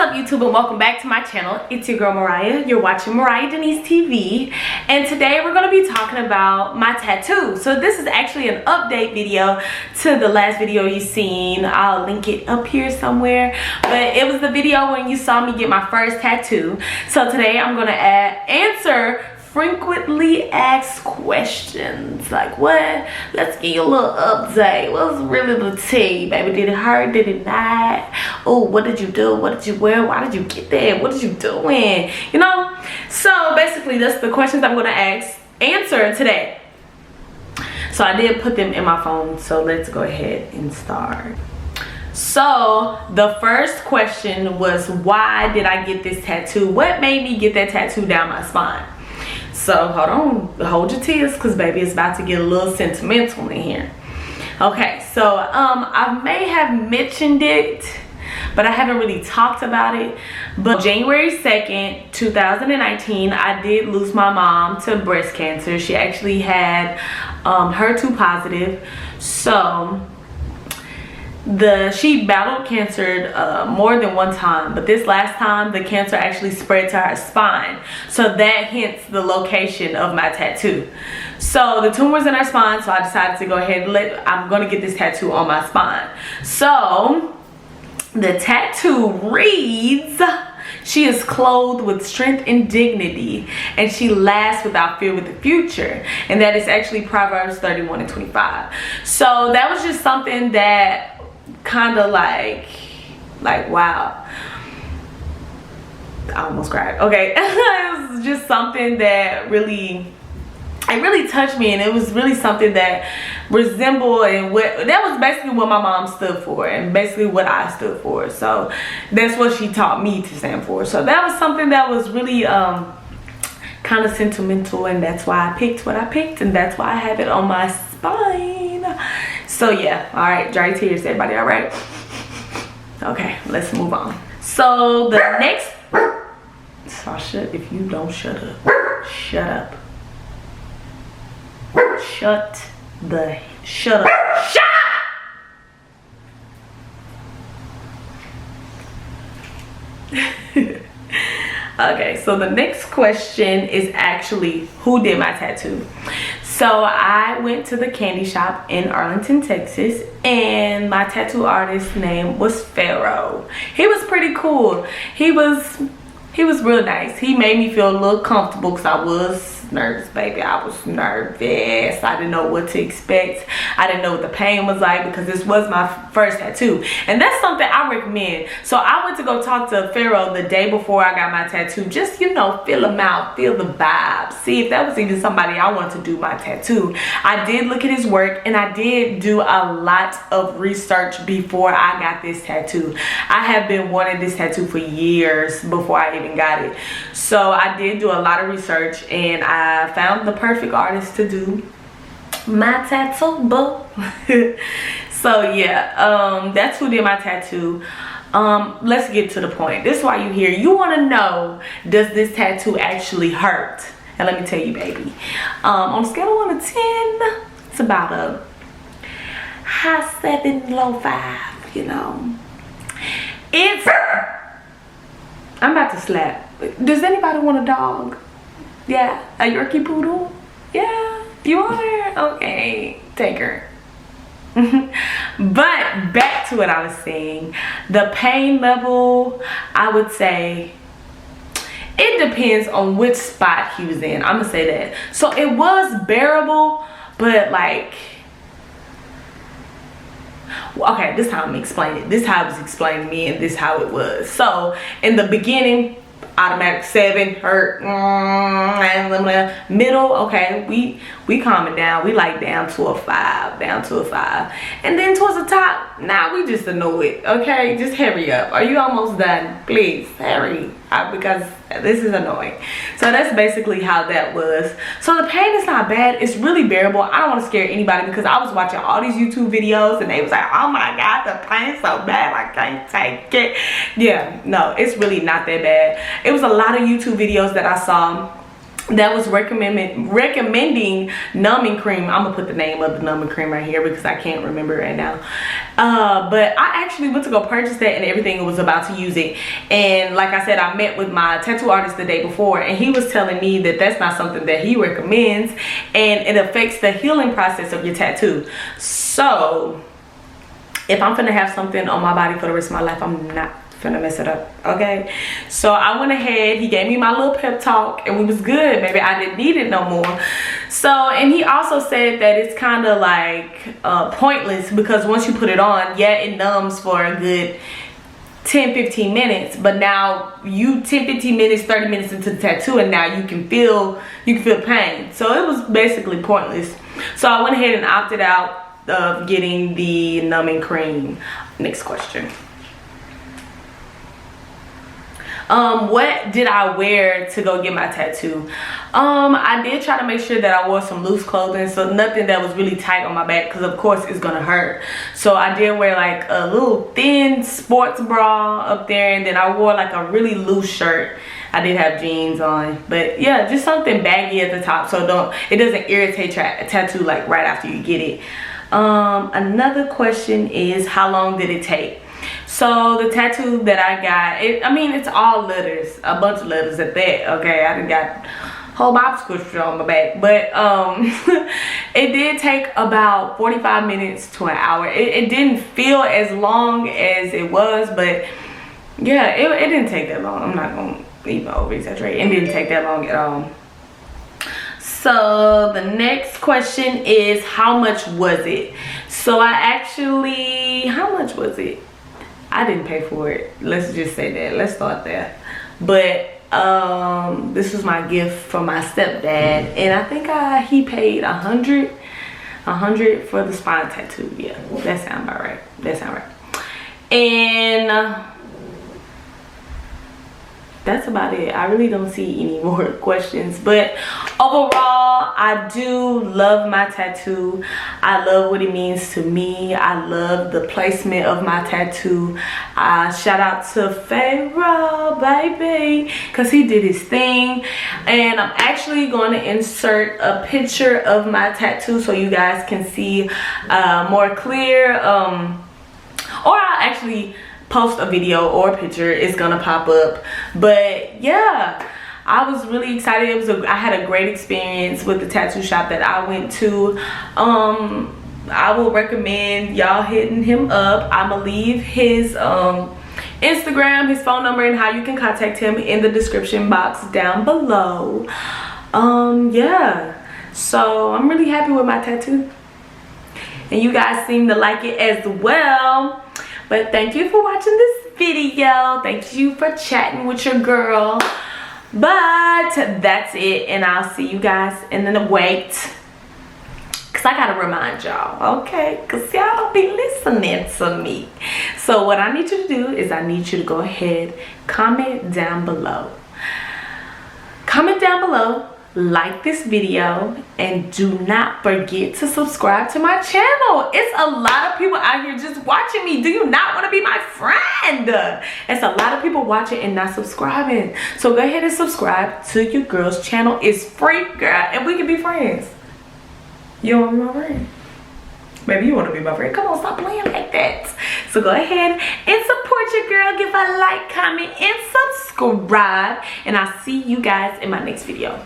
up, YouTube, and welcome back to my channel. It's your girl Mariah. You're watching Mariah Denise TV, and today we're going to be talking about my tattoo. So this is actually an update video to the last video you seen. I'll link it up here somewhere, but it was the video when you saw me get my first tattoo. So today I'm going to answer frequently asked questions. Like, what? Let's get you a little update. What's really the tea, baby? Did it hurt? Did it not? Oh, what did you do? What did you wear? Why did you get there? What did you doing? You know? So basically that's the questions I'm gonna answer today. So I did put them in my phone, so let's go ahead and start. So the first question was, why did I get this tattoo? What made me get that tattoo down my spine? So hold on, hold your tears, because baby, it's about to get a little sentimental in here. Okay, so I may have mentioned it, but I haven't really talked about it. But January 2nd, 2019, I did lose my mom to breast cancer. She actually had HER2 positive. So she battled cancer more than one time, but this last time the cancer actually spread to her spine, so that hints the location of my tattoo. So the tumor was in her spine, so I decided to go ahead and I'm gonna get this tattoo on my spine. So the tattoo reads, "She is clothed with strength and dignity, and she laughs without fear with the future." And that is actually Proverbs 31 and 25. So that was just something that kind of like wow, I almost cried. Okay. It was just something that really touched me, and it was really something that resembled, and that was basically what my mom stood for, and basically what I stood for. So that's what she taught me to stand for. So that was something that was really kind of sentimental, and that's why I picked what I picked, and that's why I have it on my spine. So yeah, all right, dry your tears, everybody. All right, okay, let's move on. So the next, Sasha, if you don't shut up, shut up, shut up. Okay, so the next question is actually, who did my tattoo? So I went to the candy shop in Arlington, Texas, and my tattoo artist's name was Pharaoh. He was pretty cool. He was real nice. He made me feel a little comfortable, because I was nervous, baby. I was nervous. I didn't know what to expect. I didn't know what the pain was like, because this was my first tattoo, and that's something I recommend. So I went to go talk to Pharaoh the day before I got my tattoo, just, you know, feel him out, feel the vibe, see if that was even somebody I wanted to do my tattoo. I did look at his work, and I did do a lot of research before I got this tattoo. I have been wanting this tattoo for years before I even got it. So I did do a lot of research, and I found the perfect artist to do my tattoo, boo. So yeah, that's who did my tattoo. Let's get to the point. This is why you're here. You want to know, does this tattoo actually hurt? And let me tell you, baby, on a scale of 1 to 10, it's about a high 7, low 5, you know. I'm about to slap. Does anybody want a dog? Yeah, a Yorkie poodle? Yeah, you want her? Okay, take her. But back to what I was saying, the pain level, I would say it depends on which spot he was in. I'm gonna say that. So it was bearable, but like, okay, this is how I'm explaining it. This is how it was explained to me, and this is how it was. So in the beginning, automatic 7, hurt, middle, okay, we calming down, we like down to a 5, and then towards the top, now we just annoyed. Okay, just hurry up. Are you almost done? Please hurry, because this is annoying. So that's basically how that was. So the pain is not bad, it's really bearable. I don't want to scare anybody, because I was watching all these YouTube videos, and they was like, oh my god, the pain's so bad, I can't take it. Yeah, no, it's really not that bad. It was a lot of YouTube videos that I saw that was recommending numbing cream. I'm gonna put the name of the numbing cream right here because I can't remember right now. But I actually went to go purchase that and everything and was about to use it. And like I said, I met with my tattoo artist the day before, and he was telling me that that's not something that he recommends, and it affects the healing process of your tattoo. So if I'm gonna have something on my body for the rest of my life, I'm not gonna mess it up, okay? So I went ahead, he gave me my little pep talk, and we was good, baby. I didn't need it no more. So, and he also said that it's kind of like pointless, because once you put it on, yeah, it numbs for a good 10-15 minutes, but now you 10-15 minutes, 30 minutes into the tattoo, and now you can feel pain. So it was basically pointless. So I went ahead and opted out of getting the numbing cream. Next question. What did I wear to go get my tattoo? I did try to make sure that I wore some loose clothing, so nothing that was really tight on my back, because of course it's gonna hurt. So I did wear like a little thin sports bra up there, and then I wore like a really loose shirt. I did have jeans on, but yeah, just something baggy at the top, so it doesn't irritate your tattoo like right after you get it. Another question is, how long did it take? So the tattoo that I got, I mean, it's all letters, a bunch of letters at that, okay? I done got a whole Bible scripture on my back, but it did take about 45 minutes to an hour. It didn't feel as long as it was, but yeah, it didn't take that long. I'm not gonna even over exaggerate. It didn't take that long at all. So the next question is, how much was it? So how much was it? I didn't pay for it. Let's just say that. Let's start there. But this was my gift from my stepdad, and I think he paid $100 for the spine tattoo. Yeah, that sounds about right. That sounds right. And that's about it. I really don't see any more questions, but overall, I do love my tattoo. I love what it means to me. I love the placement of my tattoo. Shout out to Pharaoh, baby, because he did his thing. And I'm actually going to insert a picture of my tattoo so you guys can see more clear. Or I'll actually post a video or a picture. It's gonna pop up. But yeah, I was really excited. I had a great experience with the tattoo shop that I went to. I will recommend y'all hitting him up. I'm gonna leave his Instagram, his phone number, and how you can contact him in the description box down below. Yeah, so I'm really happy with my tattoo, and you guys seem to like it as well. But thank you for watching this video. Thank you for chatting with your girl. But that's it, and I'll see you guys in the wait, because I gotta remind y'all, okay? Because y'all don't be listening to me. So what I need you to do is I need you to go ahead, comment down below. Comment down below, like this video, and do not forget to subscribe to my channel. It's a lot of people out here just watching me. Do you not want to be my friend? It's a lot of people watching and not subscribing. So go ahead and subscribe to your girl's channel. It's free, girl, and we can be friends. You want to be my friend? Maybe you want to be my friend. Come on, stop playing like that. So go ahead and support your girl. Give a like, comment, and subscribe. And I'll see you guys in my next video.